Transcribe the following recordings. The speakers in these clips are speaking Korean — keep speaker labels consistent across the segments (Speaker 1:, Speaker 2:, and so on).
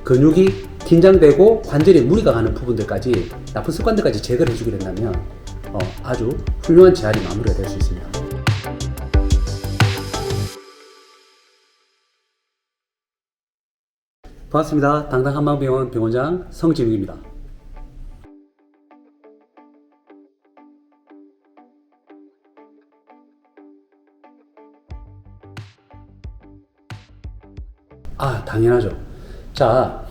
Speaker 1: 근육이 긴장되고 관절에 무리가 가는 부분들까지 나쁜 습관들까지 제거를 해주게 된다면 아주 훌륭한 재활이 마무리가 될 수 있습니다. 반갑습니다. 당당 한방병원 병원장 성진욱입니다. 당연하죠. 자,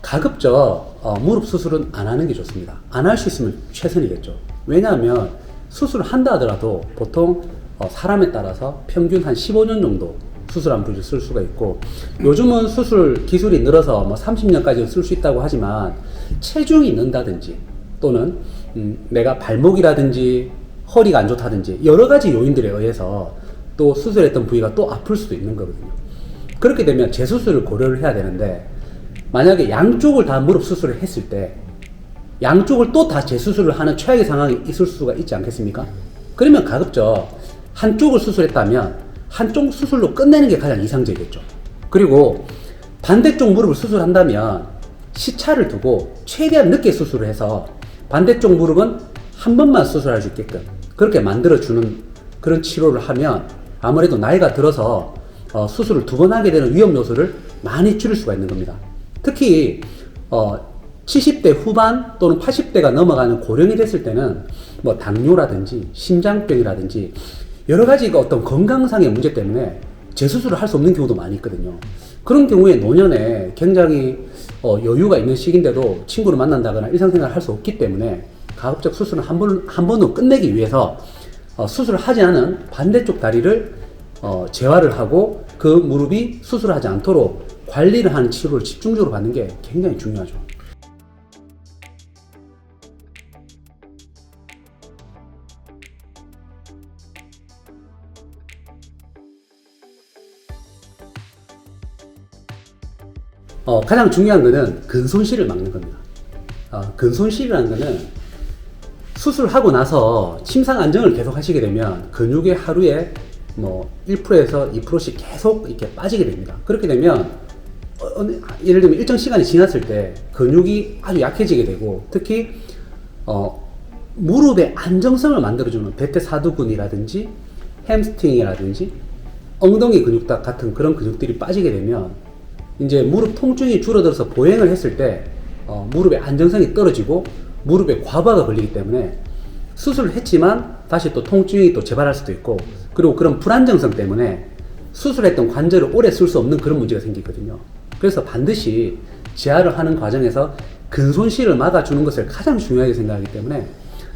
Speaker 1: 가급적 무릎 수술은 안 하는 게 좋습니다. 안 할 수 있으면 최선이겠죠. 왜냐하면 수술을 한다 하더라도 보통 사람에 따라서 평균 한 15년 정도 수술한 부위를 쓸 수가 있고, 요즘은 수술 기술이 늘어서 뭐 30년까지 쓸 수 있다고 하지만 체중이 는다든지 또는 내가 발목이라든지 허리가 안 좋다든지 여러 가지 요인들에 의해서 또 수술했던 부위가 또 아플 수도 있는 거거든요. 그렇게 되면 재수술을 고려를 해야 되는데, 만약에 양쪽을 다 무릎 수술을 했을 때 양쪽을 또 다 재수술을 하는 최악의 상황이 있을 수가 있지 않겠습니까? 그러면 가급적 한쪽을 수술했다면 한쪽 수술로 끝내는 게 가장 이상적이겠죠. 그리고 반대쪽 무릎을 수술한다면 시차를 두고 최대한 늦게 수술을 해서 반대쪽 무릎은 한 번만 수술할 수 있게끔 그렇게 만들어주는 그런 치료를 하면 아무래도 나이가 들어서 수술을 2번 하게 되는 위험 요소를 많이 줄일 수가 있는 겁니다. 특히 70대 후반 또는 80대가 넘어가는 고령이 됐을 때는 뭐 당뇨라든지 심장병이라든지 여러 가지 어떤 건강상의 문제 때문에 재수술을 할 수 없는 경우도 많이 있거든요. 그런 경우에 노년에 굉장히 여유가 있는 시기인데도 친구를 만난다거나 일상생활을 할 수 없기 때문에 가급적 수술을 한 번으로 끝내기 위해서 수술을 하지 않은 반대쪽 다리를 재활을 하고 그 무릎이 수술하지 않도록 관리를 하는 치료를 집중적으로 받는 게 굉장히 중요하죠. 가장 중요한 거는 근손실을 막는 겁니다. 근손실이라는 거는 수술하고 나서 침상 안정을 계속 하시게 되면 근육의 하루에 뭐 1%에서 2%씩 계속 이렇게 빠지게 됩니다. 그렇게 되면 예를 들면 일정 시간이 지났을 때 근육이 아주 약해지게 되고, 특히 무릎의 안정성을 만들어주는 대퇴사두근이라든지 햄스트링이라든지 엉덩이 근육각 같은 그런 근육들이 빠지게 되면 이제 무릎 통증이 줄어들어서 보행을 했을 때 무릎의 안정성이 떨어지고 무릎에 과부하가 걸리기 때문에 수술을 했지만 다시 또 통증이 또 재발할 수도 있고, 그리고 그런 불안정성 때문에 수술했던 관절을 오래 쓸 수 없는 그런 문제가 생기거든요. 그래서 반드시 재활을 하는 과정에서 근손실을 막아주는 것을 가장 중요하게 생각하기 때문에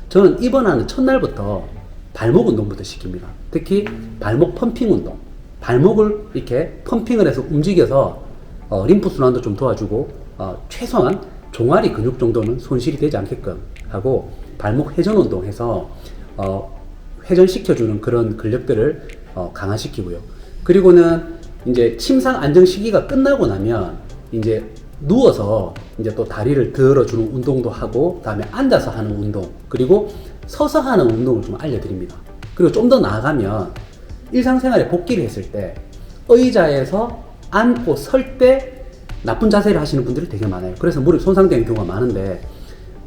Speaker 1: 저는 입원하는 첫날부터 발목 운동부터 시킵니다. 특히 발목 펌핑 운동, 발목을 이렇게 펌핑을 해서 움직여서 림프 순환도 좀 도와주고 최소한 종아리 근육 정도는 손실이 되지 않게끔 하고 발목 회전 운동해서 회전시켜주는 그런 근력들을 강화시키고요. 그리고는 이제 침상 안정 시기가 끝나고 나면 이제 누워서 이제 또 다리를 들어주는 운동도 하고, 그다음에 앉아서 하는 운동, 그리고 서서 하는 운동을 좀 알려드립니다. 그리고 좀 더 나아가면 일상생활에 복귀를 했을 때 의자에서 앉고 설 때 나쁜 자세를 하시는 분들이 되게 많아요. 그래서 무릎이 손상되는 경우가 많은데,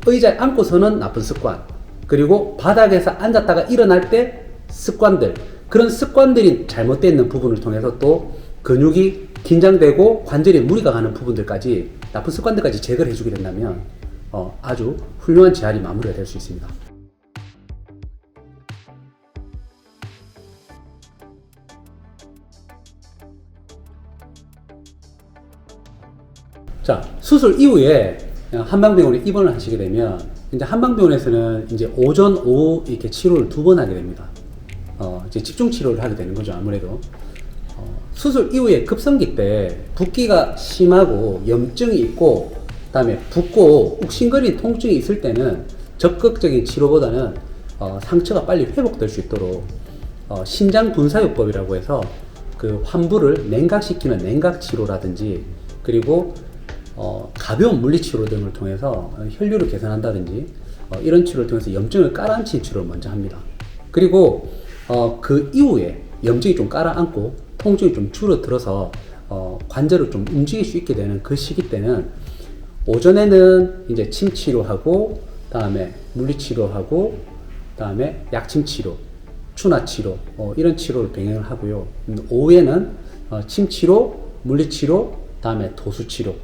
Speaker 1: 의자에 앉고 서는 나쁜 습관, 그리고 바닥에서 앉았다가 일어날 때 습관들, 그런 습관들이 잘못되어 있는 부분을 통해서 또 근육이 긴장되고 관절에 무리가 가는 부분들까지 나쁜 습관들까지 제거를 해주게 된다면 아주 훌륭한 재활이 마무리가 될 수 있습니다. 자, 수술 이후에 한방병원에 입원을 하시게 되면 이제 한방병원에서는 이제 오전, 오후 이렇게 치료를 2번 하게 됩니다. 이제 집중 치료를 하게 되는 거죠, 아무래도. 수술 이후에 급성기 때 붓기가 심하고 염증이 있고, 그다음에 붓고 욱신거리는 통증이 있을 때는 적극적인 치료보다는 상처가 빨리 회복될 수 있도록 신장 분사요법이라고 해서 그 환부를 냉각시키는 냉각 치료라든지, 그리고 가벼운 물리치료 등을 통해서 혈류를 개선한다든지 이런 치료를 통해서 염증을 깔아앉히는 치료를 먼저 합니다. 그리고 그 이후에 염증이 좀 깔아앉고 통증이 좀 줄어들어서 관절을 좀 움직일 수 있게 되는 그 시기 때는 오전에는 이제 침 치료하고, 다음에 물리 치료하고, 다음에 약침 치료, 추나 치료, 이런 치료를 병행을 하고요. 오후에는 침 치료, 물리 치료, 다음에 도수 치료,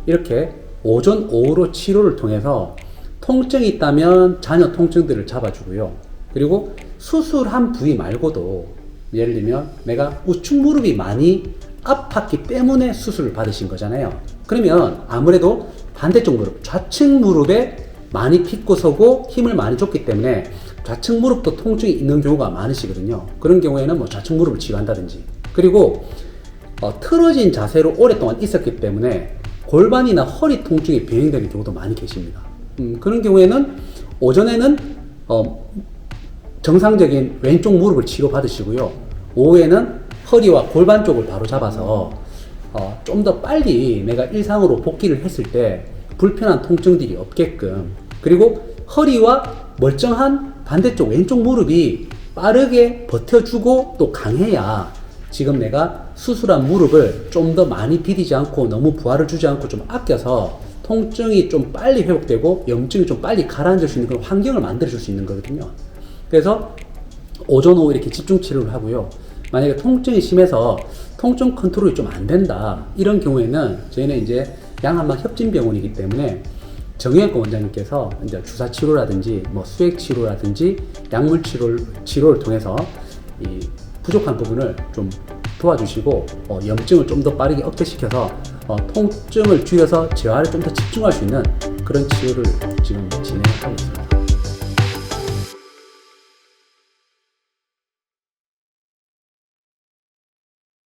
Speaker 1: 이렇게 오전, 오후로 치료를 통해서 통증이 있다면 잔여 통증들을 잡아주고요. 그리고 수술한 부위 말고도 예를 들면 내가 우측 무릎이 많이 아팠기 때문에 수술을 받으신 거잖아요. 그러면 아무래도 반대쪽 무릎, 좌측 무릎에 많이 핏고 서고 힘을 많이 줬기 때문에 좌측 무릎도 통증이 있는 경우가 많으시거든요. 그런 경우에는 뭐 좌측 무릎을 치료한다든지, 그리고 틀어진 자세로 오랫동안 있었기 때문에 골반이나 허리 통증이 병행되는 경우도 많이 계십니다. 그런 경우에는 오전에는 정상적인 왼쪽 무릎을 치료받으시고요. 오후에는 허리와 골반 쪽을 바로 잡아서 좀 더 빨리 내가 일상으로 복귀를 했을 때 불편한 통증들이 없게끔, 그리고 허리와 멀쩡한 반대쪽 왼쪽 무릎이 빠르게 버텨주고 또 강해야 지금 내가 수술한 무릎을 좀 더 많이 비비지 않고 너무 부하를 주지 않고 좀 아껴서 통증이 좀 빨리 회복되고 염증이 좀 빨리 가라앉을 수 있는 그런 환경을 만들어 줄 수 있는 거거든요. 그래서 오전 오후 이렇게 집중 치료를 하고요. 만약에 통증이 심해서 통증 컨트롤이 좀 안 된다, 이런 경우에는 저희는 이제 양한막 협진병원이기 때문에 정형외과 원장님께서 이제 주사 치료라든지 뭐 수액 치료라든지 약물 치료를 통해서 이 부족한 부분을 좀 도와주시고 염증을 좀 더 빠르게 억제시켜서 통증을 줄여서 재활을 좀 더 집중할 수 있는 그런 치료를 지금 진행하고 있습니다.